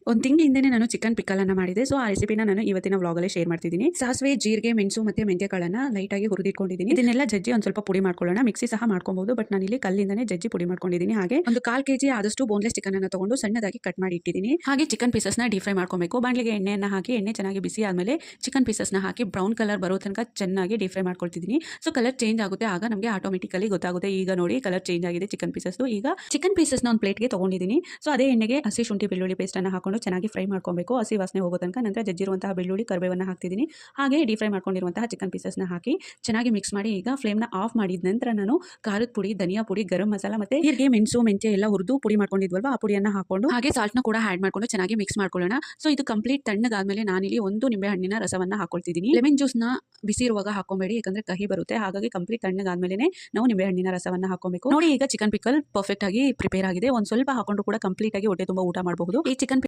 ಒಂದು ತಿಂಗಳ ಹಿಂದೆನೇ ನಾನು ಚಿಕನ್ ಪಿಕಲ್ ಅನ್ನ ಮಾಡಿದೆ. ಸೊ ಆ ರೆಸಿಪಿನ ನಾನು ಇವತ್ತಿನ ವ್ಲಾಗಲ್ಲಿ ಶೇರ್ ಮಾಡ್ತಿದ್ದೀನಿ. ಸಾಸಿವೆ, ಜೀರಿಗೆ, ಮೆಣಸು ಮತ್ತೆ ಮೆಂತ್ಯಕಾಳನ್ನ ಲೈಟಾಗಿ ಹುರಿದಿಟ್ಕೊಂಡಿದ್ದೀನಿ. ಇದನ್ನೆಲ್ಲ ಜಜ್ಜಿ ಒಂದು ಸ್ವಲ್ಪ ಪುಡಿ ಮಾಡ್ಕೊಳ್ಳೋಣ. ಮಿಕ್ಸಿ ಸಹ ಮಾಡ್ಕೊಬಹುದು, ಬಟ್ ನಾನು ಇಲ್ಲಿ ಕಲ್ಲಿಂದನೇ ಜಜ್ಜಿ ಪುಡಿ ಮಾಡ್ಕೊಂಡಿದ್ದೀನಿ. ಹಾಗೆ ಒಂದು 1/4 kg ಆದಷ್ಟು ಬೋನ್ಲೆಸ್ ಚಿಕನ್ ಅನ್ನ ತಗೊಂಡು ಸಣ್ಣದಾಗಿ ಕಟ್ ಮಾಡಿ ಇಟ್ಟಿದ್ದೀನಿ. ಹಾಗೆ ಚಿಕನ್ ಪೀಸಸ್ನ ಡೀಪ್ ಫ್ರೈ ಮಾಡ್ಕೊಬೇಕು. ಬಾಣಲಿಗೆ ಎಣ್ಣೆಯನ್ನು ಹಾಕಿ ಎಣ್ಣೆ ಚೆನ್ನಾಗಿ ಬಿಸಿ ಆದಮೇಲೆ ಚಿಕನ್ ಪೀಸಸ್ನ ಹಾಕಿ ಬ್ರೌನ್ ಕಲರ್ ಬರೋ ತನಕ ಚೆನ್ನಾಗಿ ಡೀಪ್ ಫ್ರೈ ಮಾಡ್ಕೊಳ್ತಿದ್ದೀನಿ. ಸೊ ಕಲರ್ ಚೇಂಜ್ ಆಗುತ್ತೆ, ಆಗ ನಮಗೆ ಆಟೋಮೆಟಿಕಲಿ ಗೊತ್ತಾಗುತ್ತೆ. ಈಗ ನೋಡಿ ಕಲರ್ ಚೇಂಜ್ ಆಗಿದೆ ಚಿಕನ್ ಪೀಸಸ್. ಈಗ ಚಿಕನ್ ಪೀಸಸ್ನ ಒಂದು ಪ್ಲೇಟ್ಗೆ ತಗೊಂಡಿದ್ದೀನಿ. ಸೊ ಅದೇ ಎಣ್ಣೆಗೆ ಹಸಿ ಶುಂಠಿ ಬೆಳ್ಳುಳ್ಳಿ ಪೇಸ್ಟ್ ಅನ್ನು ಹಾಕೊಂಡು ಚೆನ್ನಾಗಿ ಫ್ರೈ ಮಾಡ್ಕೊಬೇಕು. ಹಸಿ ವಾಸನೆ ಹೋಗೋ ತನಕ. ನಂತರ ಜಜ್ಜಿರುವಂತಹ ಬೆಳ್ಳುಳ್ಳಿ, ಕರಿಬೇವನ್ನ ಹಾಕ್ತಿದ್ದೀನಿ. ಹಾಗೆ ಡೀಪ್ ಫ್ರೈ ಮಾಡ್ಕೊಂಡಿರುವಂತಹ ಚಿಕನ್ ಪೀಸಸ್ನ ಹಾಕಿ ಚೆನ್ನಾಗಿ ಮಿಕ್ಸ್ ಮಾಡಿ ಈಗ ಫ್ಲೇಮ್ನ ಆಫ್ ಮಾಡಿದ ನಂತರ ನಾನು ಖಾರದ ಪುಡಿ, ಧನಿಯಾ ಪುಡಿ, ಗರಂ ಮಸಾಲ ಮತ್ತೆ ಜೀರಿಗೆ, ಮೆಣಸು, ಮೆಂತ್ಯ ಎಲ್ಲ ಹುರಿದು ಪುಡಿ ಮಾಡ್ಕೊಂಡಿದ್ವಲ್ವಾ ಆ ಪುಡಿಯನ್ನು ಹಾಕೊಂಡು ಹಾಗೆ ಸಾಲ್ಟ್ನ ಕೂಡ ಆಡ್ ಮಾಡ್ಕೊಂಡು ಚೆನ್ನಾಗಿ ಮಿಕ್ಸ್ ಮಾಡ್ಕೊಳ್ಳೋಣ. ಸೊ ಇದು ಕಂಪ್ಲೀಟ್ ತಣ್ಣಗಾದ್ಮೇಲೆ ನಾನಿಲ್ಲಿ ಒಂದು ನಿಂಬೆ ಹಣ್ಣಿನ ರಸವನ್ನ ಹಾಕೊಳ್ತಿದ್ದೀನಿ. ಲೆಮನ್ ಜ್ಯೂಸ್ನ ಬಿಸಿ ಇರುವಾಗ ಹಾಕೊಬೇಡಿ, ಯಾಕಂದ್ರೆ ಕಹಿ ಬರುತ್ತೆ. ಹಾಗಾಗಿ ಕಂಪ್ಲೀಟ್ ತಣ್ಣಗಾದ್ಮೇಲೆ ನಾವು ನಿಂಬೆ ಹಣ್ಣಿನ ರಸವನ್ನ ಹಾಕೊಬೇಕು. ನೋಡಿ ಈಗ ಚಿಕನ್ ಪಿಕಲ್ ಪರ್ಫೆಕ್ಟ್ ಆಗಿ ಪ್ರಿಪೇರ್ ಆಗಿದೆ. ಒಂದ್ ಸ್ವಲ್ಪ ಹಾಕೊಂಡು ಕೂಡ ಕಂಪ್ಲೀಟ್ ಆಗಿ ಹೊಟ್ಟೆ ತುಂಬಾ ಊಟ ಮಾಡಬಹುದು. ಈ ಚಿಕನ್